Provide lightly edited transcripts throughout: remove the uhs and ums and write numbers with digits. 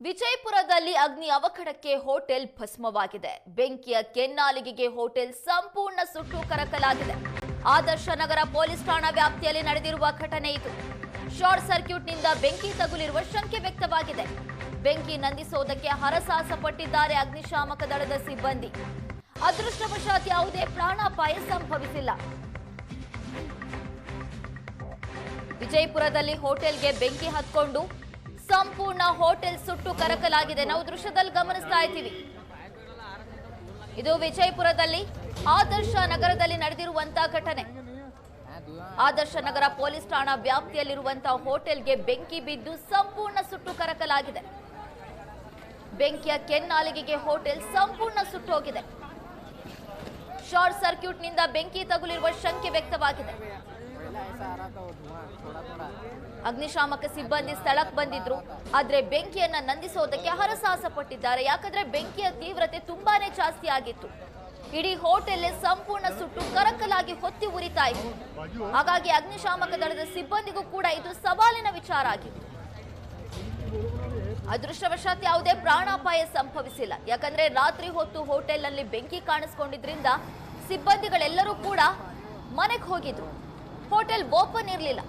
ವಿಜಯಪುರದಲ್ಲಿ ಅಗ್ನಿ ಅವಘಡಕ್ಕೆ ಹೋಟೆಲ್ ಭಸ್ಮವಾಗಿದೆ. ಬೆಂಕಿಯ ಕೆನ್ನಾಲಿಗೆಗೆ ಹೋಟೆಲ್ ಸಂಪೂರ್ಣ ಸುಟ್ಟು ಕರಕಲಾಗಿದೆ. ಆದರ್ಶ ನಗರ ಪೊಲೀಸ್ ಠಾಣಾ ವ್ಯಾಪ್ತಿಯಲ್ಲಿ ನಡೆದಿರುವ ಘಟನೆ ಇದು. ಶಾರ್ಟ್ ಸರ್ಕ್ಯೂಟ್ನಿಂದ ಬೆಂಕಿ ತಗುಲಿರುವ ಶಂಕೆ ವ್ಯಕ್ತವಾಗಿದೆ. ಬೆಂಕಿ ನಂದಿಸೋದಕ್ಕೆ ಹರಸಾಹಸ ಪಟ್ಟಿದ್ದಾರೆ ಅಗ್ನಿಶಾಮಕ ದಳದ ಸಿಬ್ಬಂದಿ. ಅದೃಷ್ಟವಶಾತ್ ಯಾವುದೇ ಪ್ರಾಣಾಪಾಯ ಸಂಭವಿಸಿಲ್ಲ. ವಿಜಯಪುರದಲ್ಲಿ ಹೋಟೆಲ್ಗೆ ಬೆಂಕಿ ಹತ್ಕೊಂಡು ಸಂಪೂರ್ಣ ಹೋಟೆಲ್ ಸುಟ್ಟು ಕರಕಲಾಗಿದೆ. ನಾವು ದೃಶ್ಯದಲ್ಲಿ ಗಮನಿಸ್ತಾ ಇದ್ದೀವಿ. ಇದು ವಿಜಯಪುರದಲ್ಲಿ ಆದರ್ಶ ನಗರದಲ್ಲಿ ನಡೆದಿರುವಂತಹ ಘಟನೆ. ಆದರ್ಶ ನಗರ ಪೊಲೀಸ್ ಠಾಣಾ ವ್ಯಾಪ್ತಿಯಲ್ಲಿರುವಂತಹ ಹೋಟೆಲ್ಗೆ ಬೆಂಕಿ ಬಿದ್ದು ಸಂಪೂರ್ಣ ಸುಟ್ಟು ಕರಕಲಾಗಿದೆ. ಬೆಂಕಿಯ ಕೆನ್ನಾಲಿಗೆಗೆ ಹೋಟೆಲ್ ಸಂಪೂರ್ಣ ಸುಟ್ಟೋಗಿದೆ. ಶಾರ್ಟ್ ಸರ್ಕ್ಯೂಟ್ನಿಂದ ಬೆಂಕಿ ತಗುಲಿರುವ ಶಂಕೆ ವ್ಯಕ್ತವಾಗಿದೆ. ಅಗ್ನಿಶಾಮಕ ಸಿಬ್ಬಂದಿ ಸ್ಥಳಕ್ಕೆ ಬಂದಿದ್ರು. ಆದ್ರೆ ಬೆಂಕಿಯನ್ನ ನಂದಿಸೋದಕ್ಕೆ ಹರಸಾಹಸ ಪಟ್ಟಿದ್ದಾರೆ. ಯಾಕಂದ್ರೆ ಬೆಂಕಿಯ ತೀವ್ರತೆ ತುಂಬಾನೇ ಜಾಸ್ತಿ ಆಗಿತ್ತು. ಇಡೀ ಹೋಟೆಲ್ ಸಂಪೂರ್ಣ ಸುಟ್ಟು ಕರಕಲಾಗಿ ಹೊತ್ತಿ ಉರಿತಾ ಇತ್ತು. ಹಾಗಾಗಿ ಅಗ್ನಿಶಾಮಕ ದಳದ ಸಿಬ್ಬಂದಿಗೂ ಕೂಡ ಇದು ಸವಾಲಿನ ವಿಚಾರ ಆಗಿತ್ತು. ಅದೃಷ್ಟವಶಾತ್ ಯಾವುದೇ ಪ್ರಾಣಾಪಾಯ ಸಂಭವಿಸಿಲ್ಲ. ಯಾಕಂದ್ರೆ ರಾತ್ರಿ ಹೊತ್ತು ಹೋಟೆಲ್ ನಲ್ಲಿ ಬೆಂಕಿ ಕಾಣಿಸ್ಕೊಂಡಿದ್ರಿಂದ ಸಿಬ್ಬಂದಿಗಳೆಲ್ಲರೂ ಕೂಡ ಮನೆಗೆ ಹೋಗಿದ್ರು. ಹೋಟೆಲ್ ಓಪನ್ ಇರಲಿಲ್ಲ.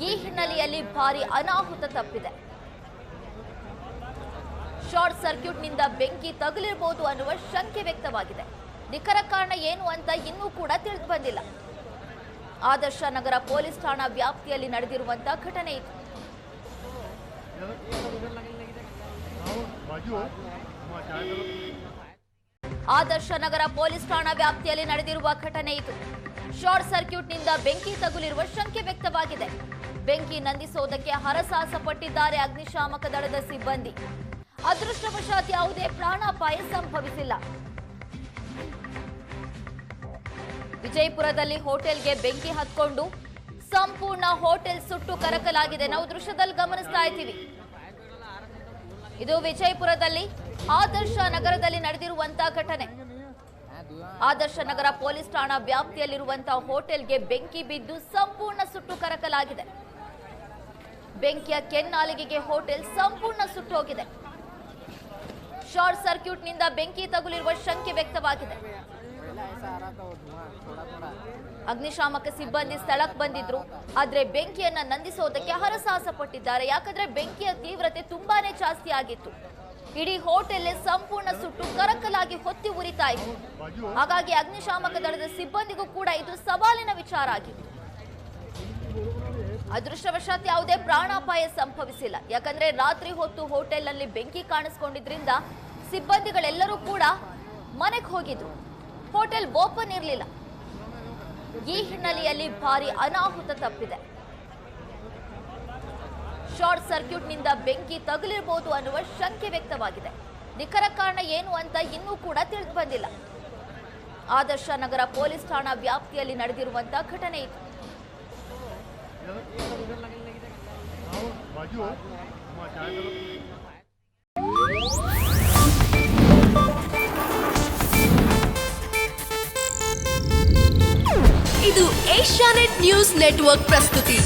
ಈ ಹಿನ್ನೆಲೆಯಲ್ಲಿ ಭಾರಿ ಅನಾಹುತ ತಪ್ಪಿದೆ. ಶಾರ್ಟ್ ಸರ್ಕ್ಯೂಟ್ನಿಂದ ಬೆಂಕಿ ತಗುಲಿರಬಹುದು ಅನ್ನುವ ಶಂಕೆ ವ್ಯಕ್ತವಾಗಿದೆ. ನಿಖರ ಕಾರಣ ಏನು ಅಂತ ಇನ್ನೂ ಕೂಡ ತಿಳಿದು ಬಂದಿಲ್ಲ. ಆದರ್ಶ ನಗರ ಪೊಲೀಸ್ ಠಾಣಾ ವ್ಯಾಪ್ತಿಯಲ್ಲಿ ನಡೆದಿರುವಂತಹ ಘಟನೆ ಇದು. ಆದರ್ಶ ನಗರ ಪೊಲೀಸ್ ಠಾಣಾ ವ್ಯಾಪ್ತಿಯಲ್ಲಿ ನಡೆದಿರುವ ಘಟನೆ ಇದು. ಶಾರ್ಟ್ ಸರ್ಕ್ಯೂಟ್ನಿಂದ ಬೆಂಕಿ ತಗುಲಿರುವ ಶಂಕೆ ವ್ಯಕ್ತವಾಗಿದೆ. ಬೆಂಕಿ ನಂದಿಸೋದಕ್ಕೆ ಹರಸಾಹಸ ಪಟ್ಟಿದ್ದಾರೆ ಅಗ್ನಿಶಾಮಕ ದಳದ ಸಿಬ್ಬಂದಿ. ಅದೃಷ್ಟವಶಾತ್ ಯಾವುದೇ ಪ್ರಾಣಾಪಾಯ ಸಂಭವಿಸಿಲ್ಲ. ವಿಜಯಪುರದಲ್ಲಿ ಹೋಟೆಲ್ಗೆ ಬೆಂಕಿ ಹತ್ಕೊಂಡು ಸಂಪೂರ್ಣ ಹೋಟೆಲ್ ಸುಟ್ಟು ಕರಕಲಾಗಿದೆ. ನಾವು ದೃಶ್ಯದಲ್ಲಿ ಗಮನಿಸ್ತಾ ಇದ್ದೀವಿ. ಇದು ವಿಜಯಪುರದಲ್ಲಿ ಆದರ್ಶ ನಗರದಲ್ಲಿ ನಡೆದಿರುವಂತಹ ಘಟನೆ. ಆದರ್ಶ ನಗರ ಪೊಲೀಸ್ ಠಾಣಾ ವ್ಯಾಪ್ತಿಯಲ್ಲಿರುವಂತಹ ಹೋಟೆಲ್ಗೆ ಬೆಂಕಿ ಬಿದ್ದು ಸಂಪೂರ್ಣ ಸುಟ್ಟು ಕರಕಲಾಗಿದೆ. ಬೆಂಕಿಯ ಕೆನ್ನಾಲಿಗೆಗೆ ಹೋಟೆಲ್ ಸಂಪೂರ್ಣ ಸುಟ್ಟೋಗಿದೆ. ಶಾರ್ಟ್ ಸರ್ಕ್ಯೂಟ್ನಿಂದ ಬೆಂಕಿ ತಗುಲಿರುವ ಶಂಕೆ ವ್ಯಕ್ತವಾಗಿದೆ. ಅಗ್ನಿಶಾಮಕ ಸಿಬ್ಬಂದಿ ಸ್ಥಳಕ್ಕೆ ಬಂದಿದ್ರು. ಆದ್ರೆ ಬೆಂಕಿಯನ್ನ ನಂದಿಸೋದಕ್ಕೆ ಹರಸಾಹಸ ಪಟ್ಟಿದ್ದಾರೆ. ಯಾಕಂದ್ರೆ ಬೆಂಕಿಯ ತೀವ್ರತೆ ತುಂಬಾನೇ ಜಾಸ್ತಿ ಆಗಿತ್ತು. ಇಡೀ ಹೋಟೆಲ್ ಸಂಪೂರ್ಣ ಸುಟ್ಟು ಕರಕಲಾಗಿ ಹೊತ್ತಿ ಉರಿತಾ ಇತ್ತು. ಹಾಗಾಗಿ ಅಗ್ನಿಶಾಮಕ ದಳದ ಸಿಬ್ಬಂದಿಗೂ ಕೂಡ ಇದು ಸವಾಲಿನ ವಿಚಾರ ಆಗಿತ್ತು. ಅದೃಷ್ಟವಶಾತ್ ಯಾವುದೇ ಪ್ರಾಣಾಪಾಯ ಸಂಭವಿಸಿಲ್ಲ. ಯಾಕಂದ್ರೆ ರಾತ್ರಿ ಹೊತ್ತು ಹೋಟೆಲ್ ನಲ್ಲಿ ಬೆಂಕಿ ಕಾಣಿಸ್ಕೊಂಡಿದ್ರಿಂದ ಸಿಬ್ಬಂದಿಗಳೆಲ್ಲರೂ ಕೂಡ ಮನೆಗೆ ಹೋಗಿದ್ರು. ಹೋಟೆಲ್ ಓಪನ್ ಇರಲಿಲ್ಲ. ಈ ಹಿನ್ನೆಲೆಯಲ್ಲಿ ಭಾರಿ ಅನಾಹುತ ತಪ್ಪಿದೆ. ಶಾರ್ಟ್ ಸರ್ಕ್ಯೂಟ್ನಿಂದ ಬೆಂಕಿ ತಗುಲಿರಬಹುದು ಅನ್ನುವ ಶಂಕೆ ವ್ಯಕ್ತವಾಗಿದೆ. ನಿಖರ ಕಾರಣ ಏನು ಅಂತ ಇನ್ನೂ ಕೂಡ ತಿಳಿದು ಬಂದಿಲ್ಲ. ಆದರ್ಶ ನಗರ ಪೊಲೀಸ್ ಠಾಣಾ ವ್ಯಾಪ್ತಿಯಲ್ಲಿ ನಡೆದಿರುವಂತಹ ಘಟನೆ ಇದು. ಇದು ಏಷ್ಯಾನೆಟ್ ನ್ಯೂಸ್ ನೆಟ್ವರ್ಕ್ ಪ್ರಸ್ತುತಿ.